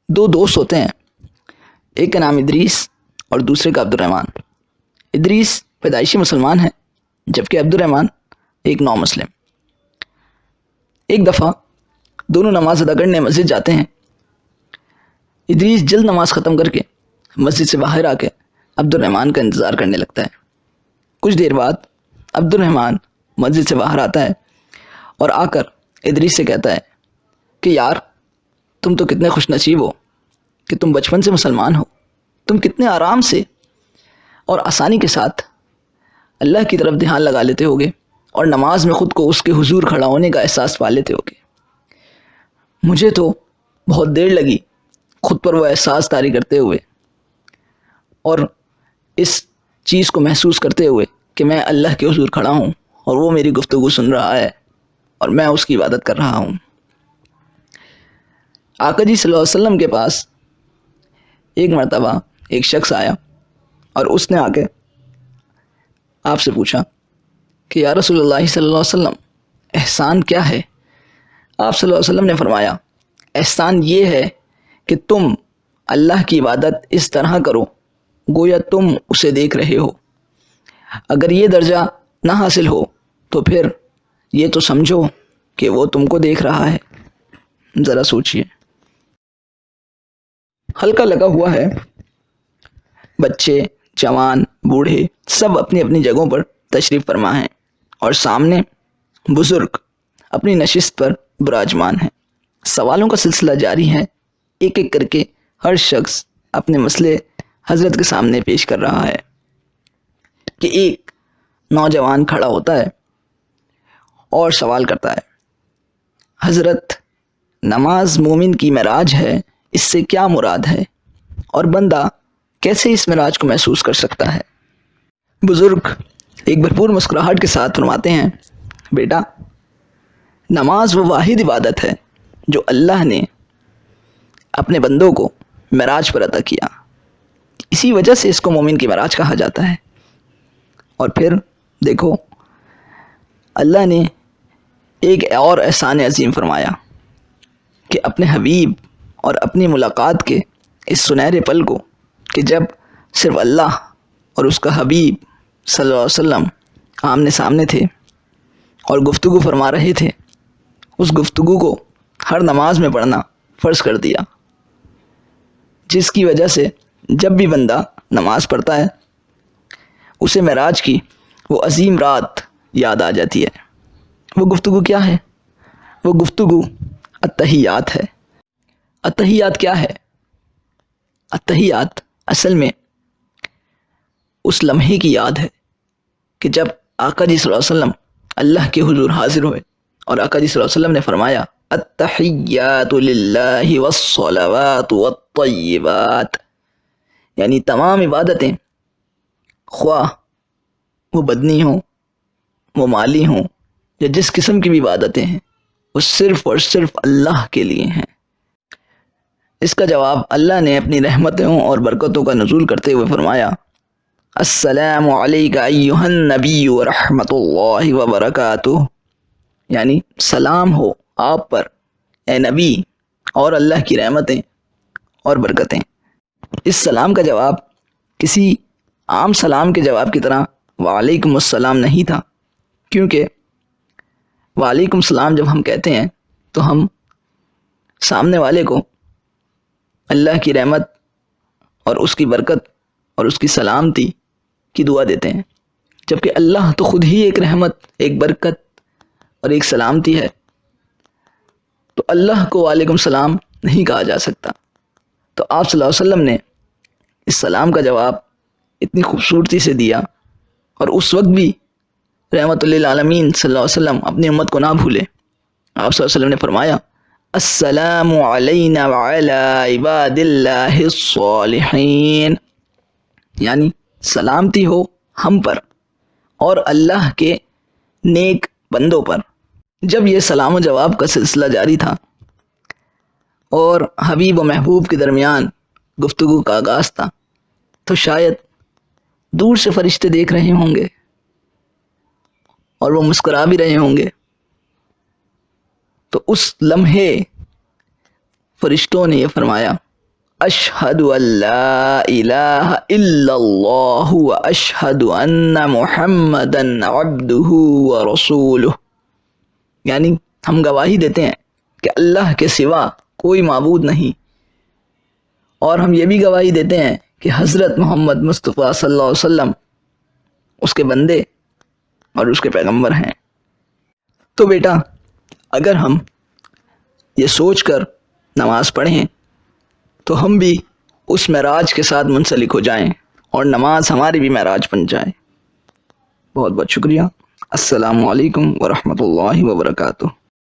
دو دوست ہوتے ہیں، ایک کا نام ادریس اور دوسرے کا عبد الرحمن۔ ادریس پیدائشی مسلمان ہے جبکہ عبد الرحمن ایک نو مسلم۔ ایک دفعہ دونوں نماز ادا کرنے مسجد جاتے ہیں۔ ادریس جلد نماز ختم کر کے مسجد سے باہر آ کے عبد الرحمن کا انتظار کرنے لگتا ہے۔ کچھ دیر بعد عبد الرحمن مسجد سے باہر آتا ہے اور آ کر ادریس سے کہتا ہے کہ یار تم تو کتنے خوش نصیب ہو کہ تم بچپن سے مسلمان ہو، تم کتنے آرام سے اور آسانی کے ساتھ اللہ کی طرف دھیان لگا لیتے ہوگے اور نماز میں خود کو اس کے حضور کھڑا ہونے کا احساس پا لیتے ہوگے۔ مجھے تو بہت دیر لگی خود پر وہ احساس طاری کرتے ہوئے اور اس چیز کو محسوس کرتے ہوئے کہ میں اللہ کے حضور کھڑا ہوں اور وہ میری گفتگو سن رہا ہے اور میں اس کی عبادت کر رہا ہوں۔ آقا جی صلی اللہ علیہ وسلم کے پاس ایک مرتبہ ایک شخص آیا اور اس نے آ کے آپ سے پوچھا کہ یا رسول اللہ صلی اللہ علیہ وسلم احسان کیا ہے؟ آپ صلی اللہ علیہ وسلم نے فرمایا احسان یہ ہے کہ تم اللہ کی عبادت اس طرح کرو گویا تم اسے دیکھ رہے ہو۔ اگر یہ درجہ نہ حاصل ہو تو پھر یہ تو سمجھو کہ وہ تم کو دیکھ رہا ہے۔ ذرا سوچئے۔ حلقہ لگا ہوا ہے، بچے، جوان، بوڑھے سب اپنی اپنی جگہوں پر تشریف فرما ہیں اور سامنے بزرگ اپنی نشست پر براجمان ہیں۔ سوالوں کا سلسلہ جاری ہے، ایک ایک کر کے ہر شخص اپنے مسئلے حضرت کے سامنے پیش کر رہا ہے کہ ایک نوجوان کھڑا ہوتا ہے اور سوال کرتا ہے حضرت نماز مومن کی معراج ہے، اس سے کیا مراد ہے اور بندہ کیسے اس معراج کو محسوس کر سکتا ہے؟ بزرگ ایک بھرپور مسکراہٹ کے ساتھ فرماتے ہیں بیٹا نماز وہ واحد عبادت ہے جو اللہ نے اپنے بندوں کو معراج پر عطا کیا، اسی وجہ سے اس کو مومن کی معراج کہا جاتا ہے۔ اور پھر دیکھو اللہ نے ایک اور احسان عظیم فرمایا کہ اپنے حبیب اور اپنی ملاقات کے اس سنہرے پل کو کہ جب صرف اللہ اور اس کا حبیب صلی اللہ علیہ وسلم آمنے سامنے تھے اور گفتگو فرما رہے تھے، اس گفتگو کو ہر نماز میں پڑھنا فرض کر دیا، جس کی وجہ سے جب بھی بندہ نماز پڑھتا ہے اسے معراج کی وہ عظیم رات یاد آ جاتی ہے۔ وہ گفتگو کیا ہے؟ وہ گفتگو التحیات ہے۔ التحیات کیا ہے؟ التحیات اصل میں اس لمحے کی یاد ہے کہ جب آقا جی صلی اللہ علیہ وسلم اللہ کے حضور حاضر ہوئے اور آقا جی صلی اللہ علیہ وسلم نے فرمایا التحیات للہ والصلوات والطیبات، یعنی تمام عبادتیں خواہ وہ بدنی ہوں، وہ مالی ہوں، یا جس قسم کی بھی عبادتیں ہیں وہ صرف اور صرف اللہ کے لیے ہیں۔ اس کا جواب اللہ نے اپنی رحمتوں اور برکتوں کا نزول کرتے ہوئے فرمایا السلام علیک ایھا النبی ورحمۃ اللہ وبرکاتہ، یعنی سلام ہو آپ پر اے نبی اور اللہ کی رحمتیں اور برکتیں۔ اس سلام کا جواب کسی عام سلام کے جواب کی طرح وعلیکم السلام نہیں تھا، کیونکہ وعلیکم السلام جب ہم کہتے ہیں تو ہم سامنے والے کو اللہ کی رحمت اور اس کی برکت اور اس کی سلامتی کی دعا دیتے ہیں، جبکہ اللہ تو خود ہی ایک رحمت، ایک برکت اور ایک سلامتی ہے، تو اللہ کو وعلیکم السلام نہیں کہا جا سکتا۔ تو آپ صلی اللہ علیہ وسلم نے اس سلام کا جواب اتنی خوبصورتی سے دیا، اور اس وقت بھی رحمت للعالمین صلی اللہ علیہ وسلم اپنی امت کو نہ بھولے۔ آپ صلی اللہ علیہ وسلم نے فرمایا السلام علینا وعلی عباد اللہ الصالحین، یعنی سلامتی ہو ہم پر اور اللہ کے نیک بندوں پر۔ جب یہ سلام و جواب کا سلسلہ جاری تھا اور حبیب و محبوب کے درمیان گفتگو کا آغاز تھا، تو شاید دور سے فرشتے دیکھ رہے ہوں گے اور وہ مسکرا بھی رہے ہوں گے، تو اس لمحے فرشتوں نے یہ فرمایا اشہد ان لا الہ الا اللہ و اشہد ان محمدا عبدہ ورسولہ، یعنی ہم گواہی دیتے ہیں کہ اللہ کے سوا کوئی معبود نہیں، اور ہم یہ بھی گواہی دیتے ہیں کہ حضرت محمد مصطفیٰ صلی اللہ علیہ وسلم اس کے بندے اور اس کے پیغمبر ہیں۔ تو بیٹا، اگر ہم یہ سوچ کر نماز پڑھیں تو ہم بھی اس معراج کے ساتھ منسلک ہو جائیں اور نماز ہماری بھی معراج بن جائے۔ بہت بہت شکریہ۔ السلام علیکم ورحمۃ اللہ وبرکاتہ۔